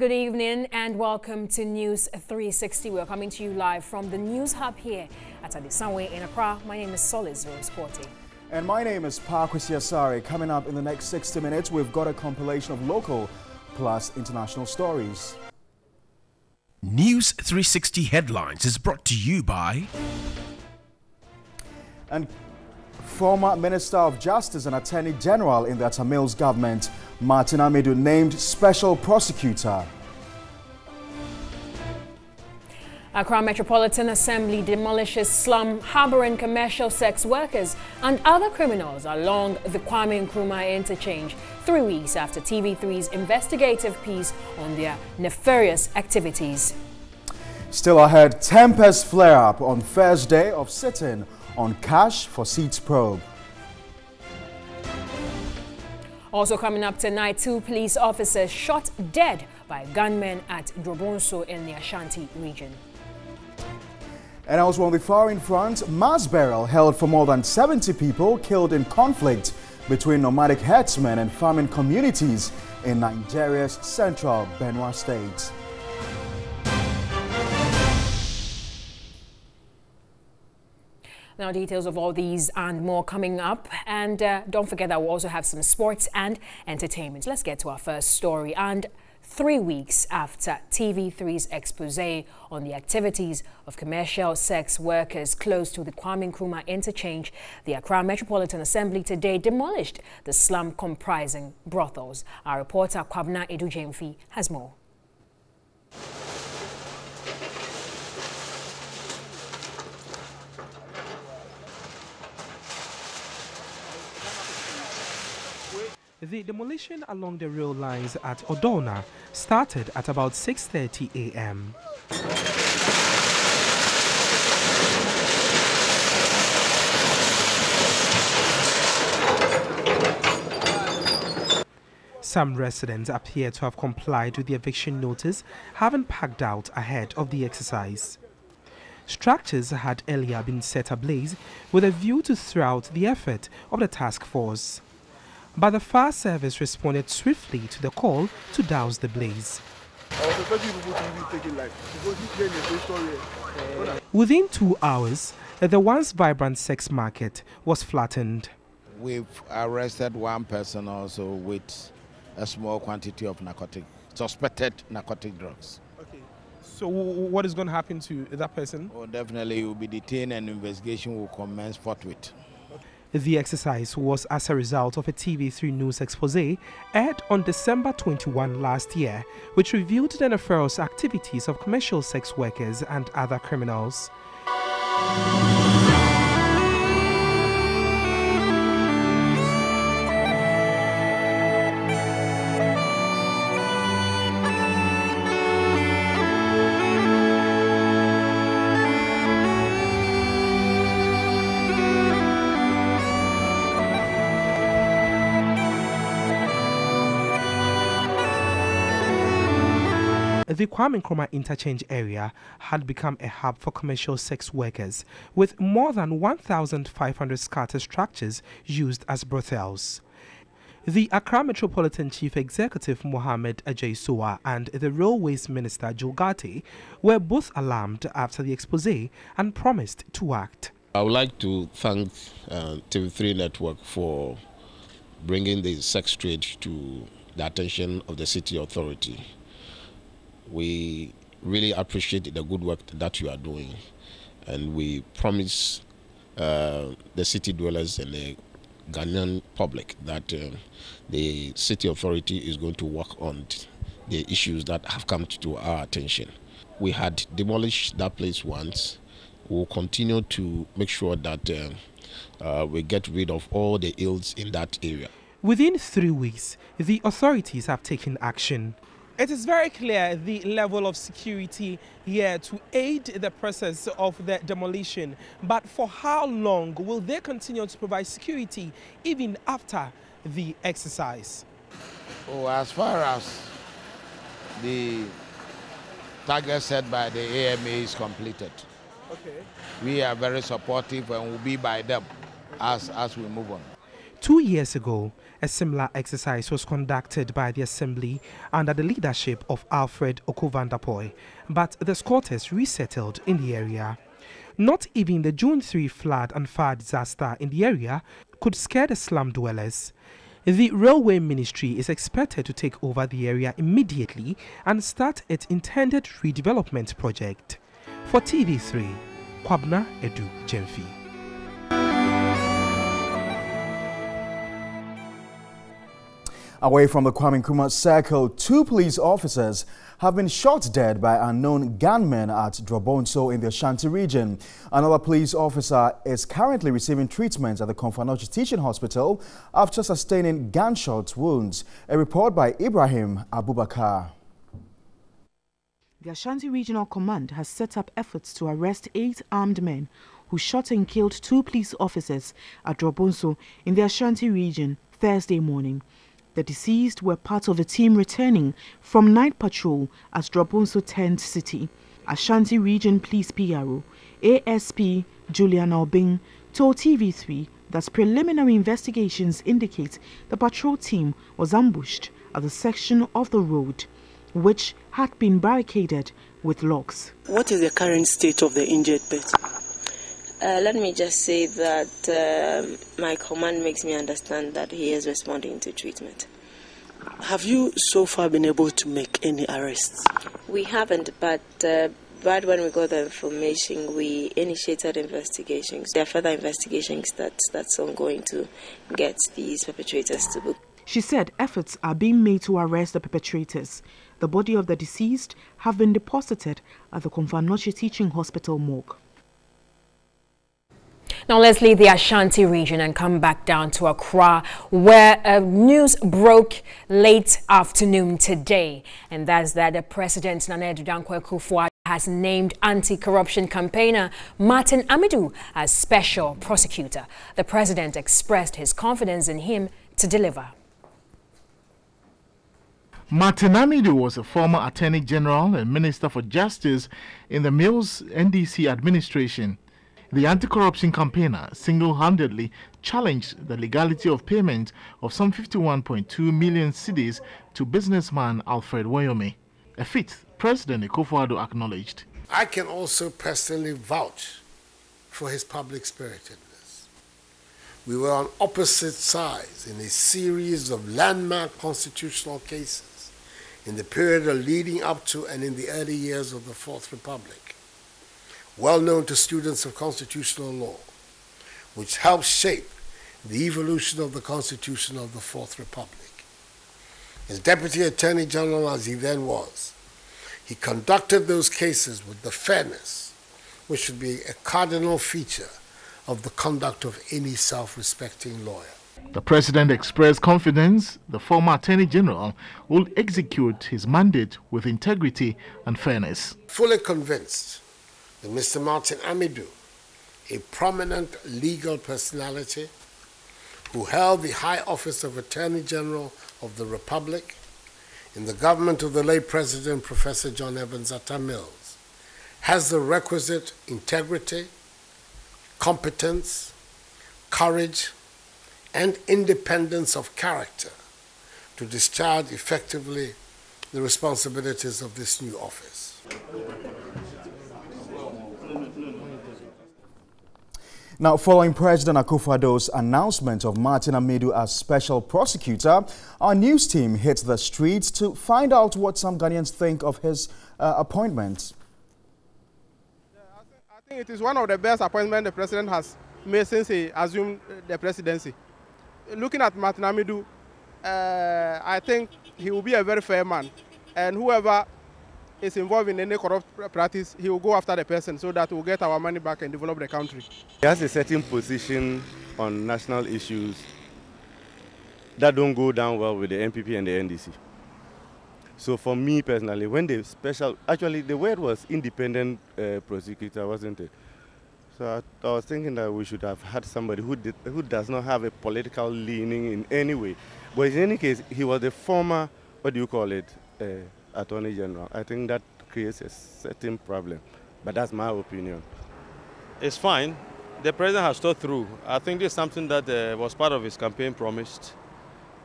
Good evening and welcome to News 360. We're coming to you live from the News Hub here at Adisanwe in Accra. My name is Solis Sporty. And my name is Kofi Adams. Coming up in the next 60 minutes, we've got a compilation of local plus international stories. News 360 Headlines is brought to you by... And former Minister of Justice and Attorney General in the Tamils government, Martin Amidu, named Special Prosecutor. Accra Metropolitan Assembly demolishes slum harboring commercial sex workers and other criminals along the Kwame Nkrumah interchange, 3 weeks after TV3's investigative piece on their nefarious activities. Still ahead, tempest flare-up on first day of sitting on cash for seats probe. Also coming up tonight, 2 police officers shot dead by gunmen at Drobonso in the Ashanti region. And also on the foreign front, mass burial held for more than 70 people killed in conflict between nomadic herdsmen and farming communities in Nigeria's central Benue state. Now, details of all these and more coming up. And don't forget that we'll also have some sports and entertainment. Let's get to our first story. And 3 weeks after TV3's expose on the activities of commercial sex workers close to the Kwame Nkrumah interchange, the Accra Metropolitan Assembly today demolished the slum comprising brothels. Our reporter Kwabna Edujemfi has more. The demolition along the rail lines at Odona started at about 6:30 a.m. Some residents appear to have complied with the eviction notice, having packed out ahead of the exercise. Structures had earlier been set ablaze with a view to thwart the effort of the task force. But the fire service responded swiftly to the call to douse the blaze. Within 2 hours, the once vibrant sex market was flattened. We've arrested 1 person also with a small quantity of suspected narcotic drugs. Okay. So what is going to happen to that person? Oh, definitely he will be detained and investigation will commence forthwith. The exercise was as a result of a TV3 news expose aired on December 21 last year, which revealed the nefarious activities of commercial sex workers and other criminals. The Kwame Nkrumah interchange area had become a hub for commercial sex workers, with more than 1,500 scattered structures used as brothels. The Accra Metropolitan Chief Executive Mohammed Ajay and the Railways Minister Julgate were both alarmed after the expose and promised to act. I would like to thank TV3 Network for bringing the sex trade to the attention of the city authority. We really appreciate the good work that you are doing, and we promise the city dwellers and the Ghanaian public that the city authority is going to work on the issues that have come to our attention. We had demolished that place once. We'll continue to make sure that we get rid of all the ills in that area. Within 3 weeks, the authorities have taken action. It is very clear the level of security here to aid the process of the demolition. But for how long will they continue to provide security even after the exercise? Oh, as far as the target set by the AMA is completed, we are very supportive and will be by them as we move on. 2 years ago, a similar exercise was conducted by the Assembly under the leadership of Alfred Okuvandapoy, but the squatters resettled in the area. Not even the June 3 flood and fire disaster in the area could scare the slum dwellers. The Railway Ministry is expected to take over the area immediately and start its intended redevelopment project. For TV3, Kwabna Edu Jemfi. Away from the Kwame Nkrumah circle, 2 police officers have been shot dead by unknown gunmen at Drobonso in the Ashanti region. Another police officer is currently receiving treatment at the Komfanochi Teaching Hospital after sustaining gunshot wounds. A report by Ibrahim Abubakar. The Ashanti Regional Command has set up efforts to arrest 8 armed men who shot and killed 2 police officers at Drobonso in the Ashanti region Thursday morning. The deceased were part of a team returning from night patrol at Drobonso Tent City. Ashanti Region Police PRO ASP Julian Albing told TV3 that preliminary investigations indicate the patrol team was ambushed at the section of the road which had been barricaded with locks. What is the current state of the injured person? Let me just say that my command makes me understand that he is responding to treatment. Have you so far been able to make any arrests? We haven't, but when we got the information, we initiated investigations. There are further investigations that's ongoing to get these perpetrators to book. She said efforts are being made to arrest the perpetrators. The body of the deceased have been deposited at the Komfanochi Teaching Hospital morgue. Now let's leave the Ashanti region and come back down to Accra, where news broke late afternoon today, and that's that President Nana Addo Dankwa Akufo-Addo has named anti-corruption campaigner Martin Amidu as special prosecutor. The president expressed his confidence in him to deliver. Martin Amidu was a former Attorney General and Minister for Justice in the Mills NDC administration. The anti-corruption campaigner single-handedly challenged the legality of payment of some 51.2 million cedis to businessman Alfred Wyoming, a feat President Akufo-Addo acknowledged. I can also personally vouch for his public spiritedness. We were on opposite sides in a series of landmark constitutional cases in the period leading up to and in the early years of the Fourth Republic, well known to students of constitutional law, which helped shape the evolution of the Constitution of the Fourth Republic. As Deputy Attorney General as he then was, he conducted those cases with the fairness which should be a cardinal feature of the conduct of any self-respecting lawyer. The President expressed confidence the former Attorney General will execute his mandate with integrity and fairness. Fully convinced that Mr. Martin Amidu, a prominent legal personality who held the high office of Attorney General of the Republic in the government of the late President Professor John Evans Atta Mills, has the requisite integrity, competence, courage, and independence of character to discharge effectively the responsibilities of this new office. Now, following President Akufo-Addo's announcement of Martin Amidu as special prosecutor, our news team hit the streets to find out what some Ghanaians think of his appointment. I think it is one of the best appointments the president has made since he assumed the presidency. Looking at Martin Amidu, I think he will be a very fair man, and whoever is involved in any corrupt practice, he will go after the person so that we'll get our money back and develop the country. He has a certain position on national issues that don't go down well with the MPP and the NDC. So for me personally, when the special, actually the word was independent prosecutor, wasn't it? So I was thinking that we should have had somebody who does not have a political leaning in any way. But in any case, he was the former, what do you call it, Attorney General. I think that creates a certain problem, but that's my opinion. It's fine, the president has thought through. I think this is something that was part of his campaign promised.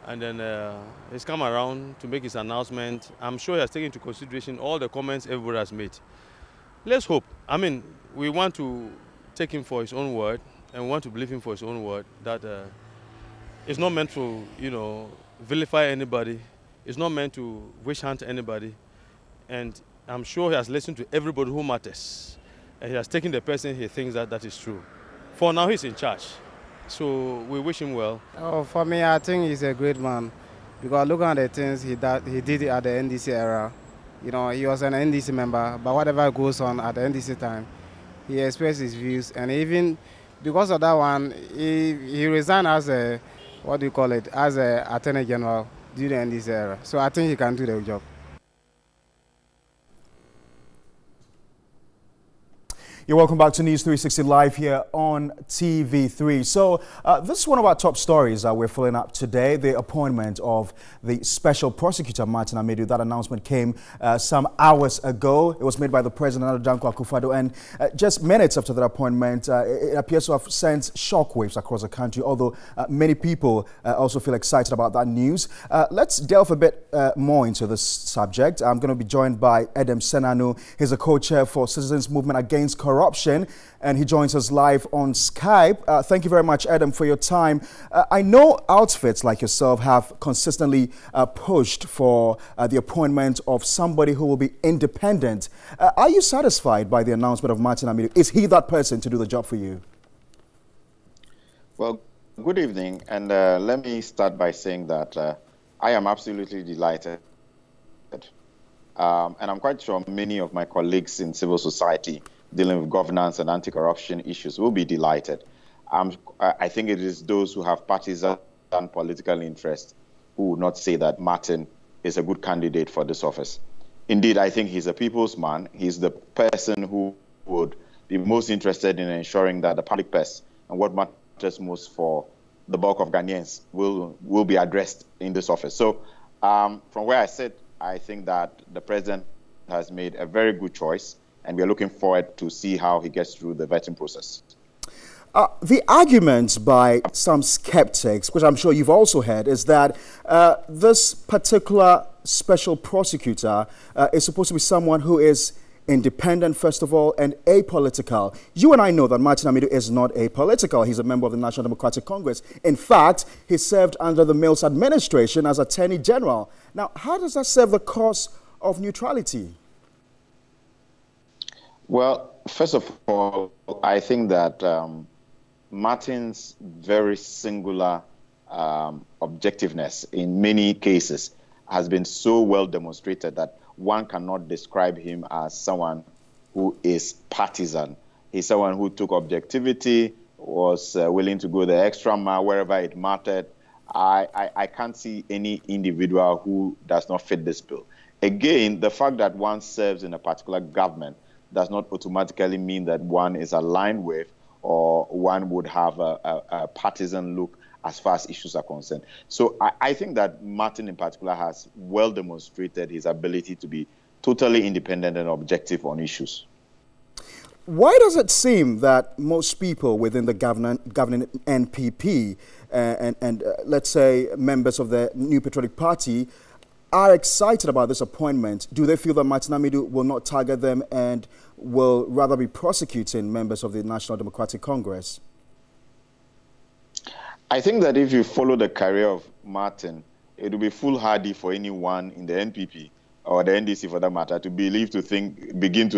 And then he's come around to make his announcement. I'm sure he has taken into consideration all the comments everybody has made. Let's hope. I mean, we want to take him for his own word, and we want to believe him for his own word, that it's not meant to, vilify anybody. It's not meant to wish hunt anybody. And I'm sure he has listened to everybody who matters. And he has taken the person he thinks that is true. For now, he's in charge. So we wish him well. Oh, for me, I think he's a great man. Because looking at the things he did at the NDC era, he was an NDC member, but whatever goes on at the NDC time, he expressed his views. And even because of that one, he resigned as a, as a Attorney General during the NDC era. So I think he can do the job. You're welcome back to News 360 Live here on TV3. So this is one of our top stories that we're following up today, the appointment of the Special Prosecutor Martin Amidu. That announcement came some hours ago. It was made by the President, Kofi Adams, and just minutes after that appointment, it appears to have sent shockwaves across the country, although many people also feel excited about that news. Let's delve a bit more into this subject. I'm going to be joined by Solano. He's a co-chair for Citizens Movement Against Corruption, and he joins us live on Skype. Thank you very much, Adam, for your time. I know outfits like yourself have consistently pushed for the appointment of somebody who will be independent. Are you satisfied by the announcement of Martin Amidu? Is he that person to do the job for you? Well, good evening, and let me start by saying that I am absolutely delighted. And I'm quite sure many of my colleagues in civil society dealing with governance and anti-corruption issues will be delighted. I think it is those who have partisan political interest who would not say that Martin is a good candidate for this office. Indeed, I think he's a people's man. He's the person who would be most interested in ensuring that the public purse and what matters most for the bulk of Ghanaians will be addressed in this office. So from where I sit, I think that the president has made a very good choice, and we are looking forward to see how he gets through the vetting process. The argument by some skeptics, which I'm sure you've also heard, is that this particular special prosecutor is supposed to be someone who is independent, first of all, and apolitical. You and I know that Martin Amidu is not apolitical. He's a member of the National Democratic Congress. In fact, he served under the Mills administration as Attorney General. Now, how does that serve the cause of neutrality? Well, first of all, I think that Martin's very singular objectiveness in many cases has been so well demonstrated that one cannot describe him as someone who is partisan. He's someone who took objectivity, was willing to go the extra mile wherever it mattered. I can't see any individual who does not fit this bill. Again, the fact that one serves in a particular government does not automatically mean that one is aligned with or one would have a partisan look as far as issues are concerned. So I think that Martin in particular has well demonstrated his ability to be totally independent and objective on issues. Why does it seem that most people within the governing NPP and let's say members of the New Patriotic Party are excited about this appointment? Do they feel that Martin Amidu will not target them and will rather be prosecuting members of the National Democratic Congress? I think that if you follow the career of Martin, it will be foolhardy for anyone in the NPP or the NDC for that matter to begin to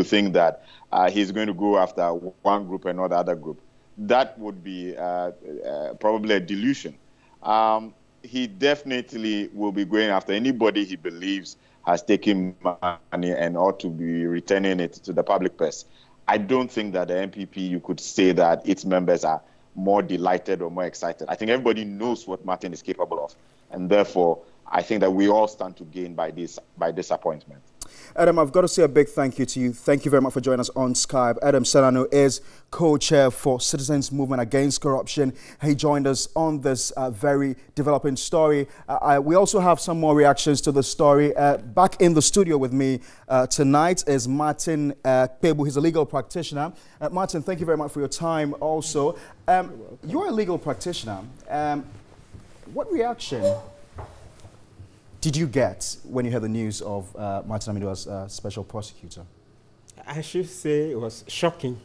think that he's going to go after one group and not the other group. That would be probably a delusion. He definitely will be going after anybody he believes has taken money and ought to be returning it to the public purse. I don't think that the NPP, you could say that its members are more delighted or more excited. I think everybody knows what Martin is capable of, and therefore I think that we all stand to gain by this appointment. Adam, I've got to say a big thank you to you. Thank you very much for joining us on Skype. Adam Solano is co-chair for Citizens Movement Against Corruption. He joined us on this very developing story. We also have some more reactions to the story. Back in the studio with me tonight is Martin Pebu. He's a legal practitioner. Martin, thank you very much for your time also. You're a legal practitioner. What reaction did you get when you heard the news of Martin Amidu as special prosecutor? I should say it was shocking.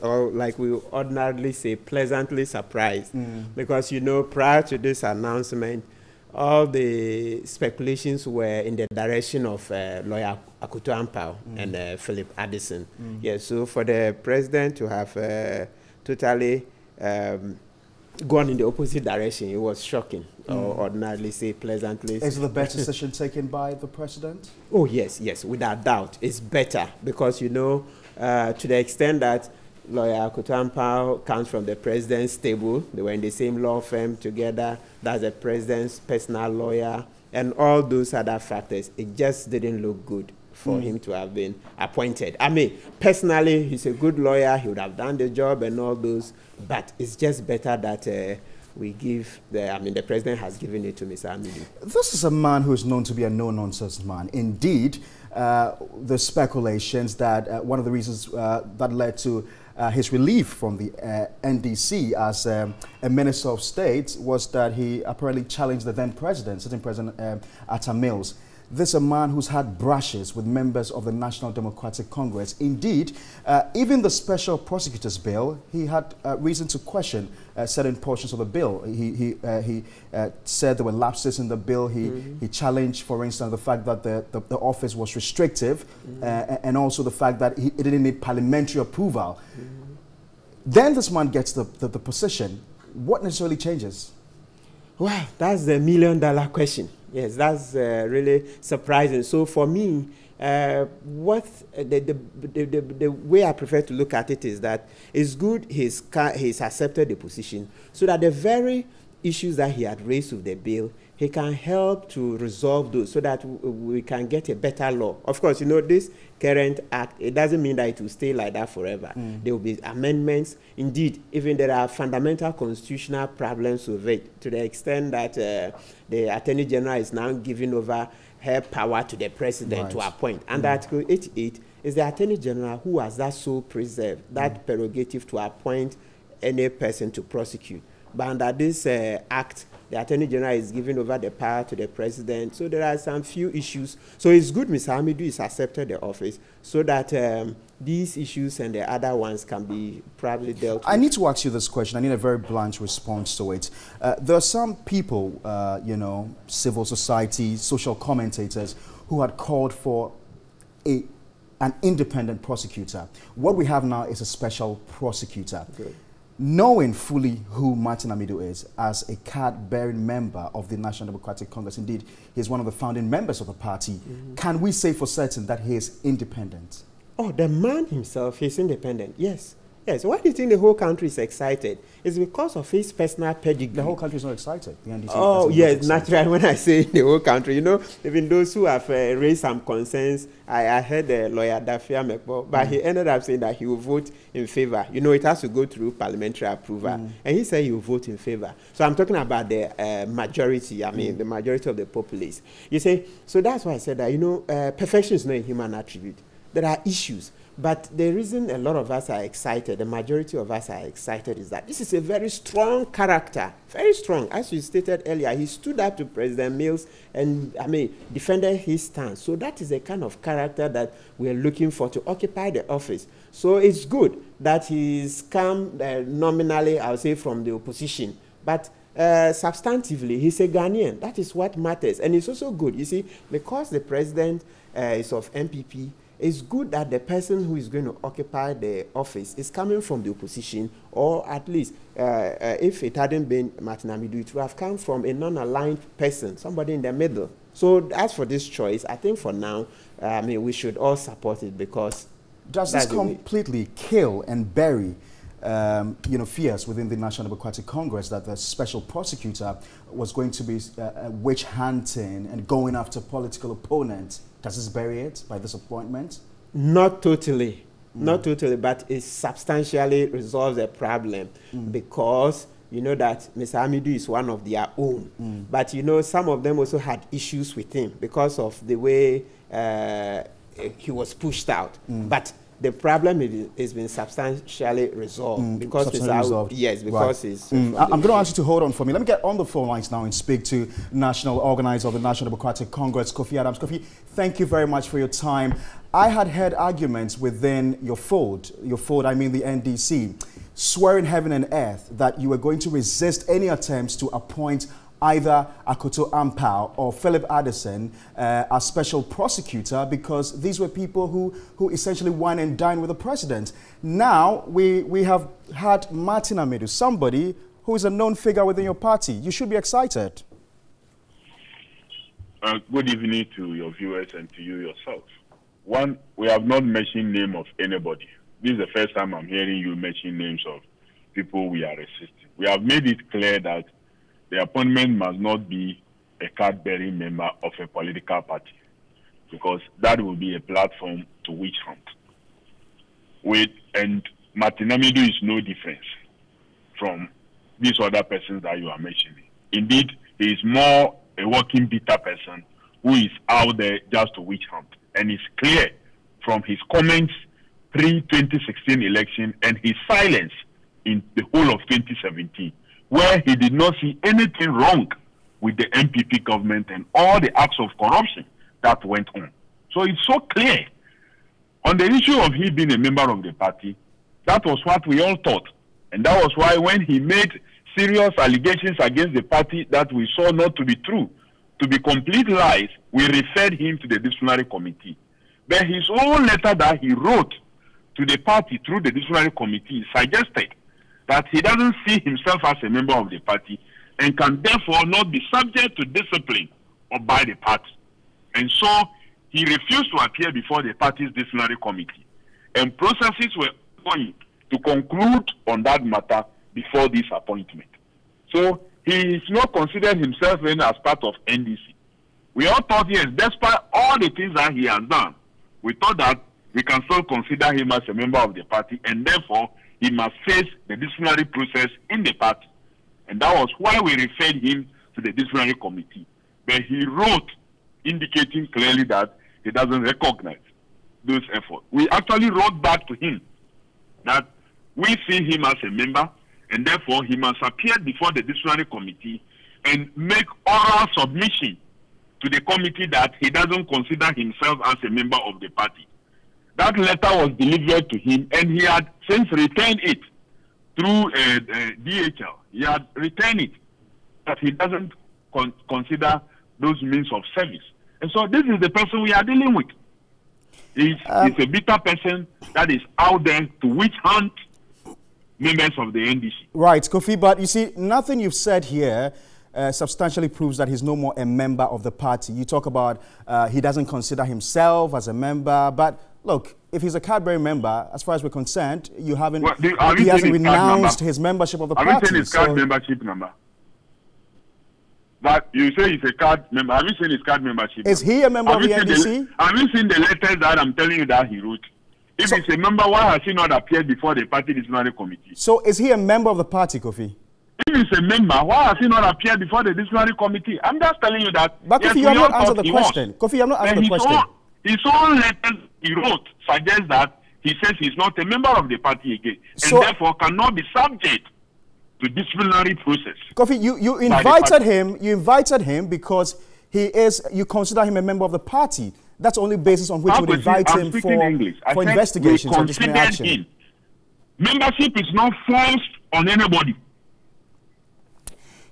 Or like we ordinarily say, pleasantly surprised. Because, you know, prior to this announcement, all the speculations were in the direction of lawyer Akuto Ampao and Philip Addison. Yeah, so for the president to have totally gone in the opposite direction, it was shocking. Or ordinarily say pleasantly. Is it the best decision taken by the president? Oh, yes, yes, without doubt. It's better because, you know, to the extent that lawyer Akuto Ampao comes from the president's stable. They were in the same law firm together. That's the president's personal lawyer. And all those other factors, it just didn't look good for him to have been appointed. I mean, personally, he's a good lawyer. He would have done the job and all those. But it's just better that we give the president has given it to Mr. Amidu. This is a man who is known to be a no-nonsense man. Indeed, the speculations that one of the reasons that led to his relief from the NDC as a Minister of State was that he apparently challenged the then president, sitting President Atta Mills. This is a man who's had brushes with members of the National Democratic Congress. Indeed, even the Special Prosecutor's Bill, he had reason to question certain portions of the bill. He said there were lapses in the bill. He challenged, for instance, the fact that the office was restrictive and also the fact that it didn't need parliamentary approval. Then this man gets the position. What necessarily changes? Well, that's the million-dollar question. Yes, that's really surprising. So for me, the way I prefer to look at it is that it's good he's accepted the position so that the very issues that he had raised with the bill, he can help to resolve those so that we can get a better law. Of course, you know, this current act, it doesn't mean that it will stay like that forever. There will be amendments. Indeed, even there are fundamental constitutional problems with it to the extent that the Attorney General is now giving over her power to the president to appoint. And Article 88 is the Attorney General who has that sole preserve, that prerogative to appoint any person to prosecute. But under this act, the Attorney General is giving over the power to the president. So there are some few issues. So it's good Mr. Amidu is accepted the office so that these issues and the other ones can be probably dealt with. I need to ask you this question. I need a very blunt response to it. There are some people, you know, civil society, social commentators, who had called for an independent prosecutor. What we have now is a special prosecutor. Good. Knowing fully who Martin Amidu is as a card-bearing member of the National Democratic Congress, indeed, he's one of the founding members of the party, can we say for certain that he is independent? Oh, the man himself is independent, yes. Yes, why do you think the whole country is excited? It's because of his personal pedigree. The whole country is not excited. The NDC oh, yes, naturally, when I say the whole country, you know, even those who have raised some concerns, I heard the lawyer Dafia Mekbo, but he ended up saying that he will vote in favor. You know, it has to go through parliamentary approval. And he said he will vote in favor. So I'm talking about the majority, I mean, the majority of the populace. You say, so that's why I said that, you know, perfection is not a human attribute. There are issues. But the reason a lot of us are excited, the majority of us are excited, is that this is a very strong character, very strong. As you stated earlier, he stood up to President Mills and, I mean, defended his stance. So that is the kind of character that we are looking for to occupy the office. So it's good that he's come nominally, I would say, from the opposition. But substantively, he's a Ghanaian. That is what matters. And it's also good, you see, because the president is of MPP, it's good that the person who is going to occupy the office is coming from the opposition, or at least, if it hadn't been Martin Amidu, it would have come from a non-aligned person, somebody in the middle. So as for this choice, I think for now, I mean, we should all support it because... Does this completely kill and bury you know, fears within the National Democratic Congress that the special prosecutor was going to be witch hunting and going after political opponents? Does this bury it by this appointment? Not totally. Not totally, but it substantially resolves the problem because you know that Mr. Hamidu is one of their own. But you know, some of them also had issues with him because of the way he was pushed out. But the problem has been substantially resolved because it's out. Yes, because it's. I'm going to ask you to hold on for me. Let me get on the phone lines now and speak to national organizer of the National Democratic Congress, Kofi Adams. Kofi, thank you very much for your time. I had heard arguments within your fold, I mean the NDC, swearing heaven and earth that you were going to resist any attempts to appoint either Akoto Ampao or Philip Addison as special prosecutor because these were people who essentially wine and dine with the president. Now we have had Martin Amidu, somebody who is a known figure within your party. You should be excited. Good evening to your viewers and to you yourself. One, we have not mentioned name of anybody. This is the first time I'm hearing you mention names of people we are resisting. We have made it clear that the appointment must not be a card-bearing member of a political party because that will be a platform to witch hunt. And Martin Amidu is no difference from these other persons that you are mentioning. Indeed, he is more a working bitter person who is out there just to witch hunt. And it's clear from his comments pre-2016 election and his silence in the whole of 2017, where he did not see anything wrong with the MPP government and all the acts of corruption that went on. So it's so clear. On the issue of he being a member of the party, that was what we all thought. And that was why when he made serious allegations against the party that we saw not to be true, to be complete lies, we referred him to the disciplinary committee. But his own letter that he wrote to the party through the disciplinary committee suggested that he doesn't see himself as a member of the party and can therefore not be subject to discipline or by the party. And so he refused to appear before the party's disciplinary committee. And processes were going to conclude on that matter before this appointment. So he is not considered himself as part of NDC. We all thought, yes, despite all the things that he has done, we thought that we can still consider him as a member of the party, and therefore he must face the disciplinary process in the party. And that was why we referred him to the disciplinary committee. But he wrote indicating clearly that he doesn't recognize those efforts. We actually wrote back to him that we see him as a member, and therefore he must appear before the disciplinary committee and make oral submission to the committee that he doesn't consider himself as a member of the party. That letter was delivered to him, and he had since returned it through DHL. He had returned it, that he doesn't consider those means of service. And so this is the person we are dealing with. He's a bitter person that is out there to witch hunt members of the NDC. Right, Kofi, but you see, nothing you've said here substantially proves that he's no more a member of the party. You talk about he doesn't consider himself as a member, but look, if he's a card-bearing member, as far as we're concerned, he hasn't renounced his membership of the party. Have you seen his card membership number? But you say he's a card member. Have you seen his card membership? Is he a member of the NDC? Have you seen the letters that I'm telling you that he wrote? If he's a member, why has he not appeared before the party disciplinary committee? So is he a member of the party, Kofi? If he's a member, why has he not appeared before the disciplinary committee? I'm just telling you that. But Kofi, you have not answered the question. Kofi, you have not answered the question. His own letters he wrote suggests that he says he's not a member of the party again, and therefore cannot be subject to disciplinary process. Kofi, you invited him. You invited him because he is. You consider him a member of the party. That's the only basis on which you would invite him for investigations or disciplinary action. Membership is not forced on anybody.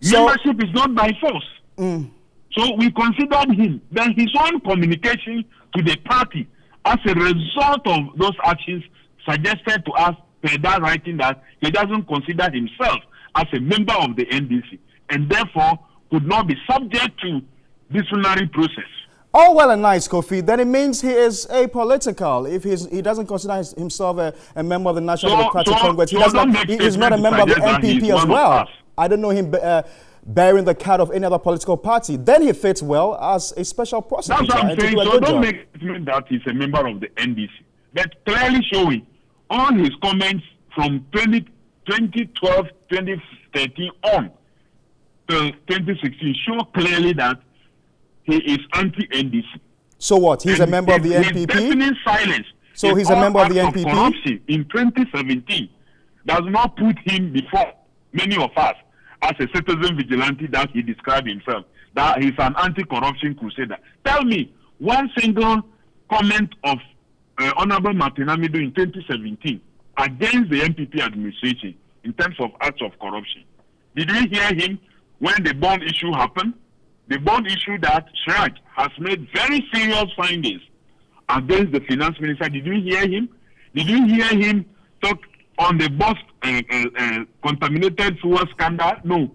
Membership is not by force. So we considered him. Then his own communication to the party as a result of those actions suggested to us per that writing that he doesn't consider himself as a member of the NDC and therefore could not be subject to disciplinary process. All well and nice, Kofi. Then it means he is apolitical. If he doesn't consider himself a member of the National Democratic Congress, he is not a member of the MPP as well. I don't know him bearing the card of any other political party, then he fits well as a special prosecutor. That's what I'm saying. So don't make it mean that he's a member of the NDC. But clearly showing all his comments from 2012, 2013 on to 2016 show clearly that he is anti-NDC. So what? He's a member of the NPP? His deafening silence. So he's a member of the NPP? Corruption in 2017 does not put him before many of us as a citizen vigilante that he described himself, that he's an anti-corruption crusader. Tell me one single comment of Honorable Martin Amidu in 2017 against the NPP administration in terms of acts of corruption. Did we hear him when the bond issue happened? The bond issue that Shraj has made very serious findings against the finance minister. Did you hear him? Did you hear him talk on the bus contaminated fuel scandal? No.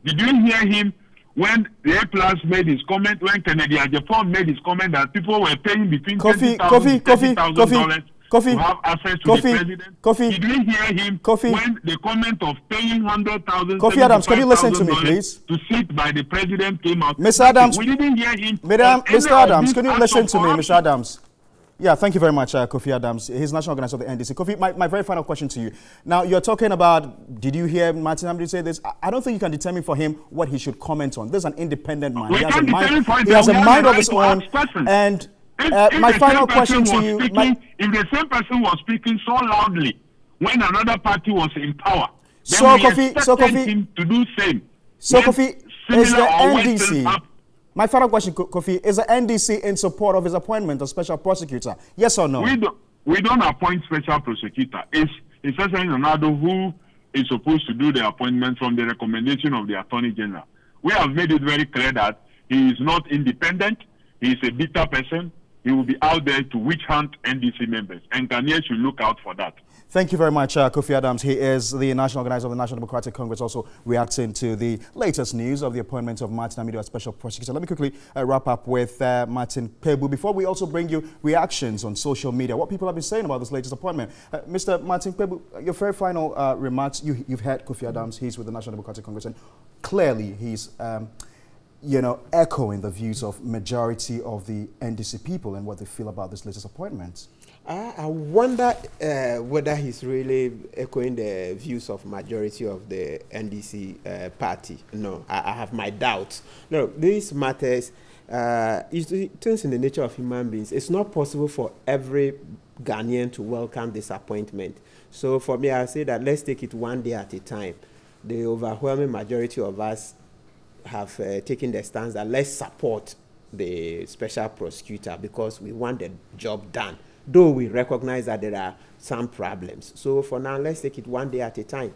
Did you hear him when the A-Plus made his comment, when Kennedy Ajapong made his comment that people were paying between $20,000 to $30,000 to have access to the president? Did we hear him when the comment of paying $100,000, Kofi Adams, can you listen to me, please? To sit by the president came out? Mr. Adams, we didn't hear him. Mr. Adams, can you listen to me, Mr. Adams? Yeah, thank you very much, Kofi Adams. He's national organizer of the NDC. Kofi, my very final question to you. Now, you're talking about, did you hear Martin Amidu say this? I don't think you can determine for him what he should comment on. This is an independent man. He has a mind of his own. And my final question to you... if the same person was speaking so loudly when another party was in power, then we expected him to do same. So, Kofi, is the NDC... My final question, Kofi, is the NDC in support of his appointment as special prosecutor? Yes or no? We don't appoint special prosecutor. It's Session Ronaldo who is supposed to do the appointment from the recommendation of the Attorney General. We have made it very clear that he is not independent. He is a bitter person. He will be out there to witch hunt NDC members. And Ghanaians should look out for that. Thank you very much, Kofi Adams. He is the national organizer of the National Democratic Congress, also reacting to the latest news of the appointment of Martin Amidu as special prosecutor. Let me quickly wrap up with Martin Pebu before we also bring you reactions on social media, what people have been saying about this latest appointment. Mr. Martin Pebu, your very final remarks. You've heard Kofi Adams. He's with the National Democratic Congress, and clearly he's echoing the views of majority of the NDC people and what they feel about this latest appointment. I wonder whether he's really echoing the views of majority of the NDC party. No, I have my doubts. No, these matters, it turns in the nature of human beings. It's not possible for every Ghanaian to welcome this appointment. So for me, I say that let's take it one day at a time. The overwhelming majority of us have taken the stance that let's support the special prosecutor because we want the job done, though we recognize that there are some problems. So for now, let's take it one day at a time.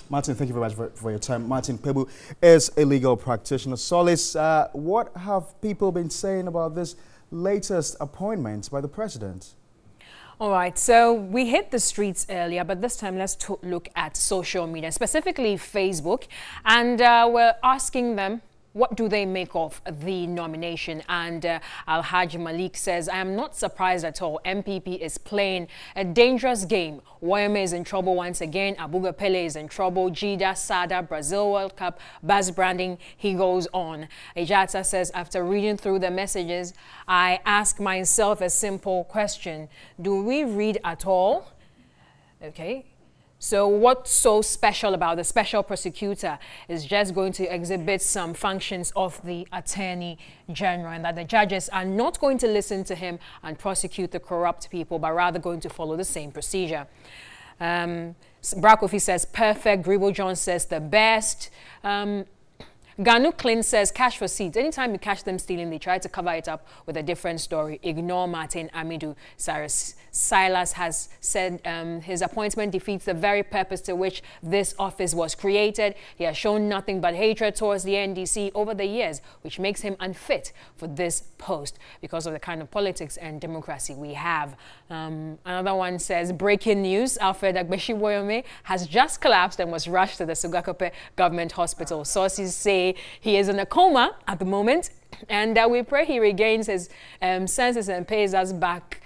Martin, thank you very much for your time. Martin Pebu is a legal practitioner. Solis, what have people been saying about this latest appointment by the president? All right, so we hit the streets earlier, but this time let's look at social media, specifically Facebook, and we're asking them, what do they make of the nomination? And Alhaji Malik says, I am not surprised at all. MPP is playing a dangerous game. Wayame is in trouble once again. Abuga Pele is in trouble. Jida, Sada, Brazil World Cup, Buzz branding, he goes on. Ejata says, after reading through the messages, I ask myself a simple question. Do we read at all? Okay. So what's so special about the special prosecutor is just going to exhibit some functions of the Attorney General, and that the judges are not going to listen to him and prosecute the corrupt people, but rather going to follow the same procedure. Brakofi says perfect. Gribo John says the best. Ganu Clint says cash for seats. Anytime you catch them stealing, they try to cover it up with a different story. Ignore Martin Amidu. Silas has said his appointment defeats the very purpose to which this office was created. He has shown nothing but hatred towards the NDC over the years, which makes him unfit for this post because of the kind of politics and democracy we have. Another one says, breaking news, Alfred Agbeshi Boyome has just collapsed and was rushed to the Sugakope Government Hospital. Sources say he is in a coma at the moment, and we pray he regains his senses and pays us back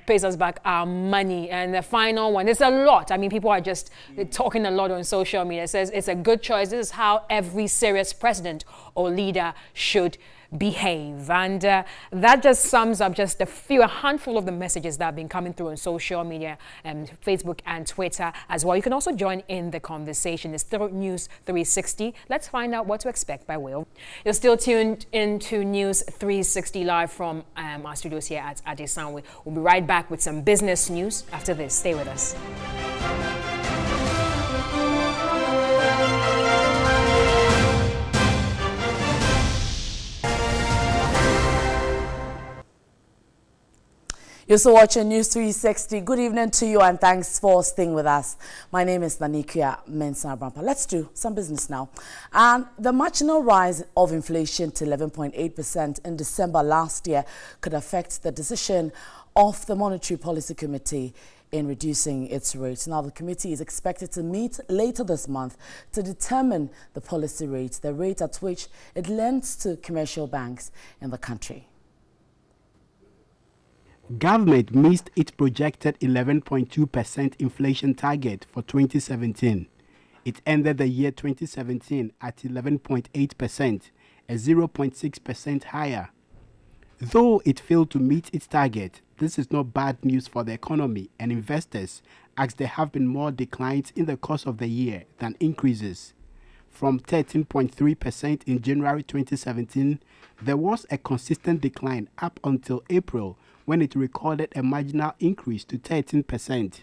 pays us back our money. And the final one, there's a lot. I mean, people are just talking a lot on social media. It says it's a good choice. This is how every serious president or leader should behave. And that just sums up just a handful of the messages that have been coming through on social media, Facebook and Twitter as well. You can also join in the conversation. It's News 360. Let's find out what to expect by Will. You're still tuned into News 360 live from our studios here at Adesanwe. We'll be right back with some business news after this. Stay with us. You're still watching News 360. Good evening to you and thanks for staying with us. My name is Nanikia Mensah-Brampa. Let's do some business now. And the marginal rise of inflation to 11.8% in December last year could affect the decision of the Monetary Policy Committee in reducing its rates. Now, the committee is expected to meet later this month to determine the policy rate, the rate at which it lends to commercial banks in the country. Government missed its projected 11.2% inflation target for 2017. It ended the year 2017 at 11.8%, a 0.6% higher. Though it failed to meet its target, this is not bad news for the economy and investors, as there have been more declines in the course of the year than increases. From 13.3% in January 2017, there was a consistent decline up until April, when it recorded a marginal increase to 13%.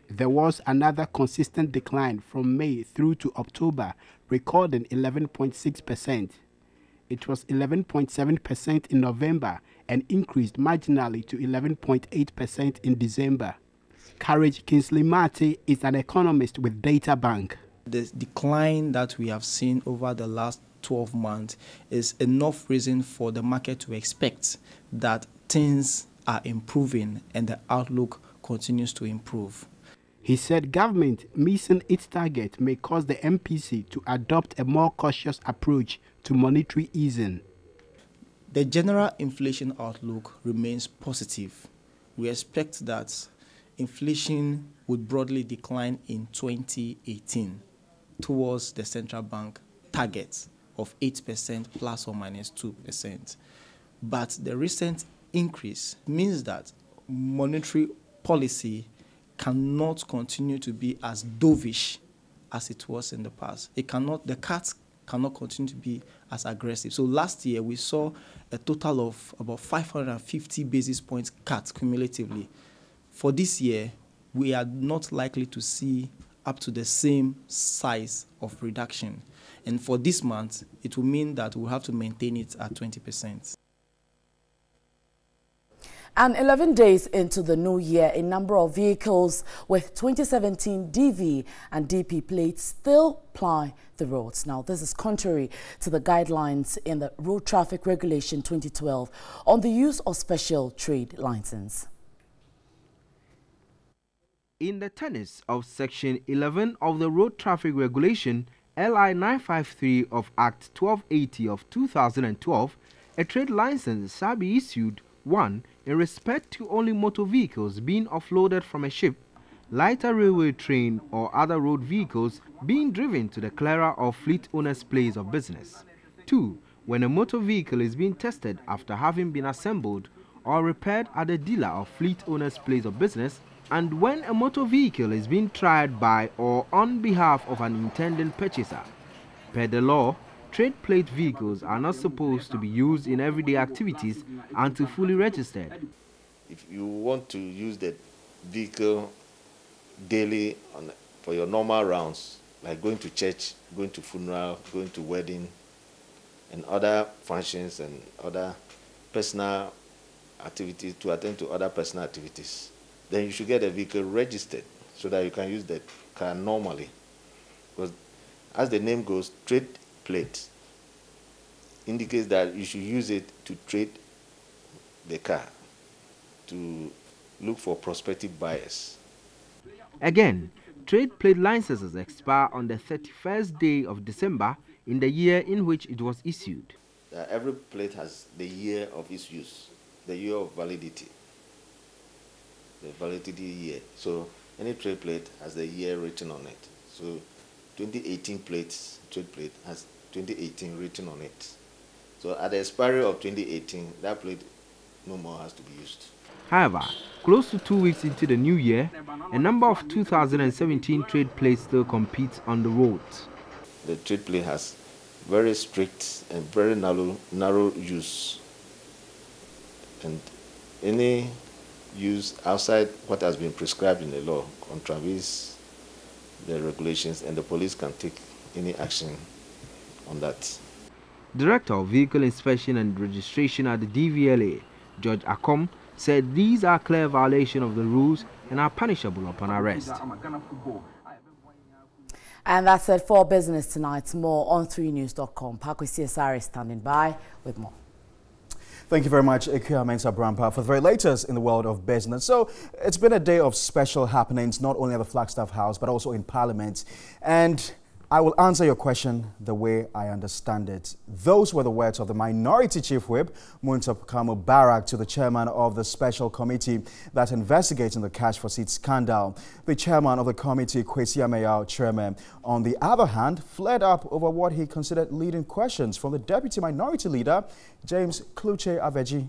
There was another consistent decline from May through to October, recording 11.6%. It was 11.7% in November and increased marginally to 11.8% in December. Courage Kingsley Mate is an economist with Data Bank. The decline that we have seen over the last 12 months is enough reason for the market to expect that things are improving and the outlook continues to improve. He said government missing its target may cause the MPC to adopt a more cautious approach to monetary easing. The general inflation outlook remains positive. We expect that inflation would broadly decline in 2018 towards the central bank target of 8% plus or minus 2%. But the recent increase means that monetary policy cannot continue to be as dovish as it was in the past. The cuts cannot continue to be as aggressive. So last year we saw a total of about 550 basis points cut cumulatively. For this year, we are not likely to see up to the same size of reduction. And for this month, it will mean that we'll have to maintain it at 20%. And 11 days into the new year, a number of vehicles with 2017 DV and DP plates still ply the roads. Now, this is contrary to the guidelines in the Road Traffic Regulation 2012 on the use of special trade license. In the tenets of Section 11 of the Road Traffic Regulation, LI 953 of Act 1280 of 2012, a trade license shall be issued 1. In respect to only motor vehicles being offloaded from a ship, lighter railway train or other road vehicles being driven to the clearer or fleet owner's place of business. 2. When a motor vehicle is being tested after having been assembled or repaired at the dealer or fleet owner's place of business, and when a motor vehicle is being tried by or on behalf of an intending purchaser. Per the law, trade plate vehicles are not supposed to be used in everyday activities until fully registered. If you want to use the vehicle daily for your normal rounds, like going to church, going to funeral, going to wedding, and other functions and other personal activities, to attend to other personal activities, then you should get a vehicle registered so that you can use the car normally. Because as the name goes, trade plate indicates that you should use it to trade the car, to look for prospective buyers. Again, trade plate licenses expire on the 31st day of December in the year in which it was issued. Every plate has the year of its use, the year of validity. the validity year. So any trade plate has the year written on it. So 2018 trade plate has 2018 written on it. So at the expiry of 2018, that plate no more has to be used. However, close to 2 weeks into the new year, a number of 2017 trade plates still compete on the roads. The trade plate has very strict and very narrow use, and any use outside what has been prescribed in the law contravenes the regulations, and the police can take any action on that. Director of Vehicle Inspection and Registration at the DVLA, George Akom, said these are clear violations of the rules and are punishable upon arrest. And that's it for business tonight. More on 3news.com. Paco CSR is standing by with more. Thank you very much, Afriyie Mensah Brampa, for the very latest in the world of business. So it's been a day of special happenings, not only at the Flagstaff House, but also in Parliament. And I will answer your question the way I understand it. Those were the words of the Minority Chief Whip, Muntaka Mubarak, to the chairman of the special committee that investigates the cash for seats scandal. The chairman of the committee, Kofi Adams, on the other hand, flared up over what he considered leading questions from the deputy minority leader, James Kluche Aveji.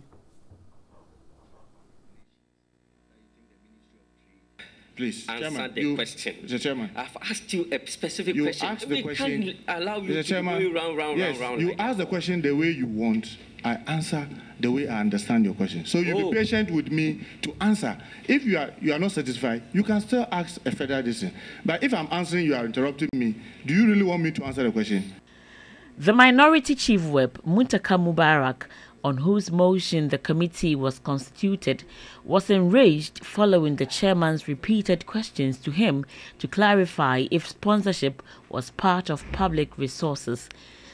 Please, answer Chairman, the question. Mr. Chairman. I've asked you a specific You question. asked the question. We can't allow you Mr. to Chairman, go round. you ask the question the way you want. I answer the way I understand your question. So you be patient with me to answer. If you are not satisfied, you can still ask a further question. But if I'm answering, you are interrupting me. Do you really want me to answer the question? The Minority Chief Whip, Muntaka Mubarak, on whose motion the committee was constituted, was enraged following the chairman's repeated questions to him to clarify if sponsorship was part of public resources.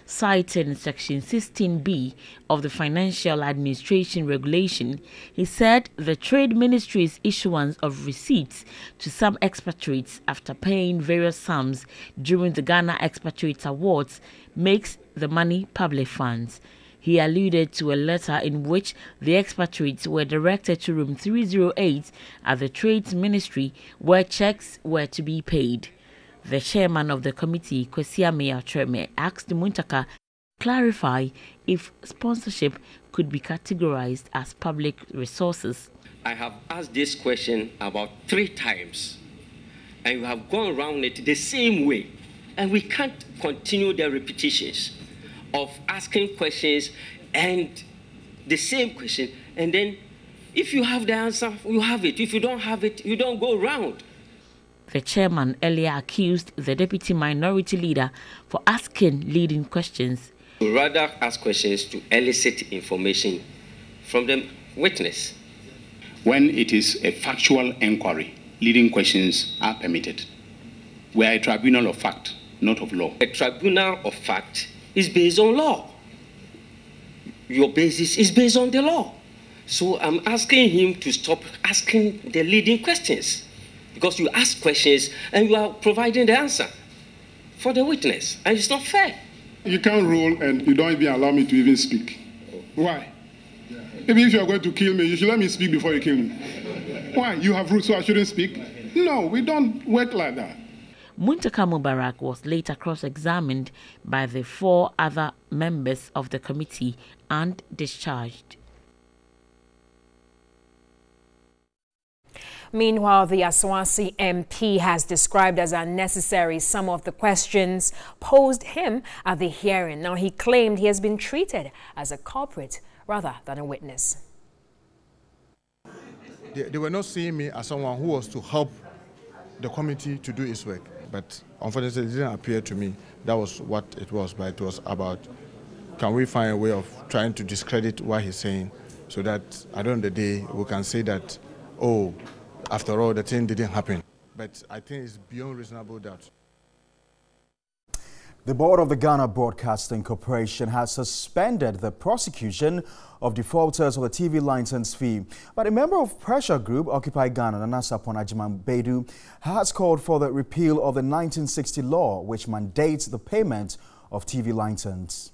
Citing Section 16B of the Financial Administration Regulation, he said the Trade Ministry's issuance of receipts to some expatriates after paying various sums during the Ghana Expatriates Awards makes the money public funds. He alluded to a letter in which the expatriates were directed to room 308 at the Trade Ministry where checks were to be paid. The chairman of the committee, Kofi Adams, asked Muntaka to clarify if sponsorship could be categorized as public resources. I have asked this question about 3 times, and you have gone around it the same way, and we can't continue the repetitions of asking questions and the same question, and then if you have the answer, you have it. If you don't have it, you don't go around. The chairman earlier accused the deputy minority leader for asking leading questions. We rather ask questions to elicit information from the witness. When it is a factual inquiry, leading questions are permitted. We are a tribunal of fact, not of law. A tribunal of fact is based on law. Your basis is based on the law. So I'm asking him to stop asking the leading questions, because you ask questions and you are providing the answer for the witness, and it's not fair. You can't rule and you don't even allow me to even speak. Why? Even if you are going to kill me, you should let me speak before you kill me. Why? You have rules, so I shouldn't speak? No, we don't work like that. Muntaka Mubarak was later cross-examined by the 4 other members of the committee and discharged. Meanwhile, the Aswasi MP has described as unnecessary some of the questions posed him at the hearing. Now, he claimed he has been treated as a culprit rather than a witness. They were not seeing me as someone who was to help the committee to do its work. But unfortunately, it didn't appear to me that was what it was. But it was about, can we find a way of trying to discredit what he's saying so that at the end of the day, we can say that, oh, after all, the thing didn't happen. But I think it's beyond reasonable doubt. The board of the Ghana Broadcasting Corporation has suspended the prosecution of defaulters of the TV license fee. But a member of pressure group Occupy Ghana, Nana Sapon Ajiman Bedu, has called for the repeal of the 1960 law, which mandates the payment of TV license.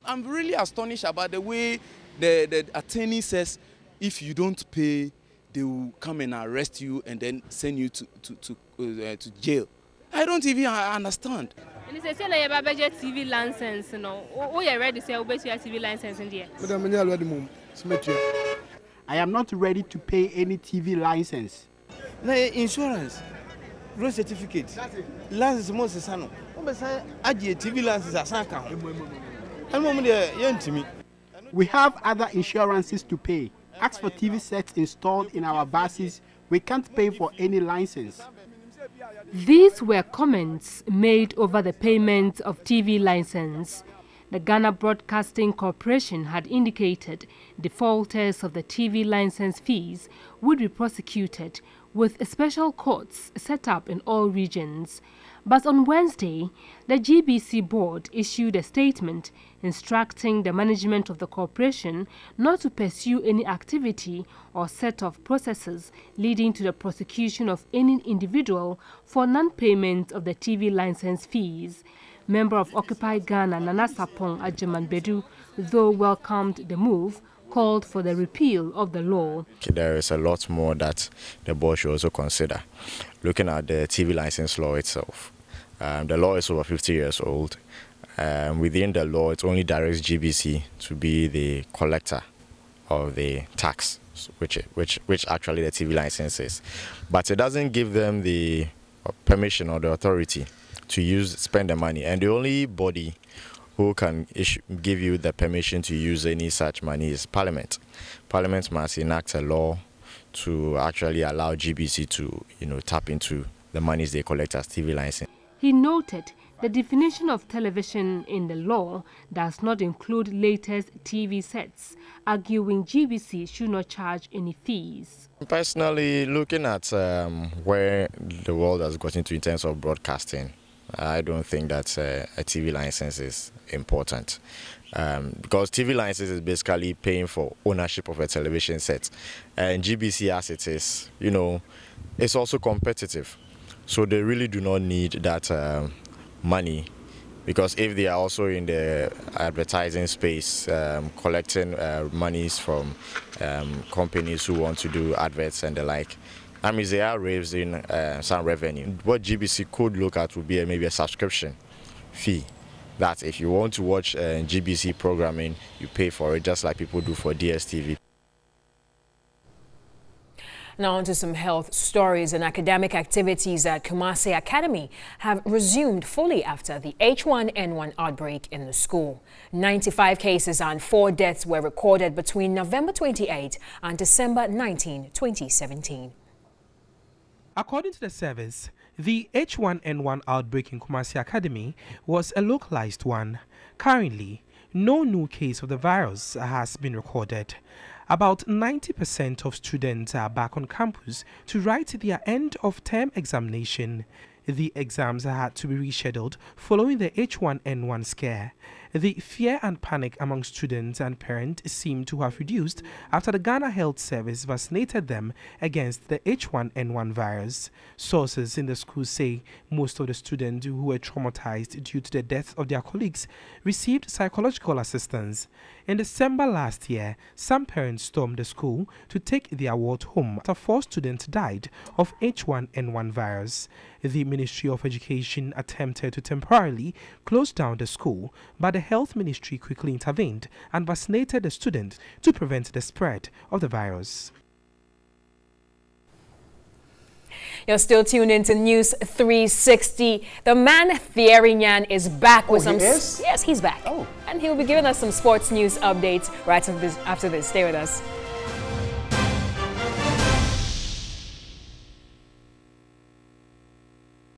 I'm really astonished about the way the attorney says if you don't pay, they will come and arrest you and then send you to jail. I don't even understand. And it's a TV license, no. Oh, you're ready to say TV license in there. I am not ready to pay any TV license. No insurance, road certificate, license most is no. TV license We have other insurances to pay. As for TV sets installed in our buses, we can't pay for any license. These were comments made over the payment of TV license. The Ghana Broadcasting Corporation had indicated defaulters of the TV license fees would be prosecuted with special courts set up in all regions. But on Wednesday, the GBC board issued a statement instructing the management of the corporation not to pursue any activity or set of processes leading to the prosecution of any individual for non-payment of the TV license fees. Member of Occupy Ghana, Nana Sapong Ajeman-Bedu, though welcomed the move, called for the repeal of the law. There is a lot more that the board should also consider. Looking at the TV license law itself, the law is over 50 years old. Within the law, it only directs GBC to be the collector of the tax, which actually the TV license is. But it doesn't give them the permission or the authority to spend the money. And the only body who can give you the permission to use any such money is Parliament. Parliament must enact a law to actually allow GBC to, tap into the monies they collect as TV license. He noted the definition of television in the law does not include latest TV sets, arguing GBC should not charge any fees. Personally, looking at where the world has gotten to in terms of broadcasting, I don't think that a TV license is important. Because TV license is basically paying for ownership of a television set. And GBC, as it is, it's also competitive. So they really do not need that money, because if they are also in the advertising space, collecting monies from companies who want to do adverts and the like, I mean, they are raising some revenue. What GBC could look at would be maybe a subscription fee. That if you want to watch GBC programming, you pay for it, just like people do for DSTV. Now on to some health stories. And academic activities at Kumasi Academy have resumed fully after the H1N1 outbreak in the school. 95 cases and 4 deaths were recorded between November 28 and December 19, 2017. According to the service, the H1N1 outbreak in Kumasi Academy was a localized one. Currently, no new case of the virus has been recorded. About 90% of students are back on campus to write their end-of-term examination. The exams had to be rescheduled following the H1N1 scare. The fear and panic among students and parents seemed to have reduced after the Ghana Health Service vaccinated them against the H1N1 virus. Sources in the school say most of the students who were traumatized due to the deaths of their colleagues received psychological assistance. In December last year, some parents stormed the school to take their ward home after 4 students died of H1N1 virus. The Ministry of Education attempted to temporarily close down the school, but the Health Ministry quickly intervened and vaccinated the students to prevent the spread of the virus. You're still tuned into News 360. The man Thierry Nyan is back with some. Yes, he's back. And he'll be giving us some sports news updates right after this. Stay with us.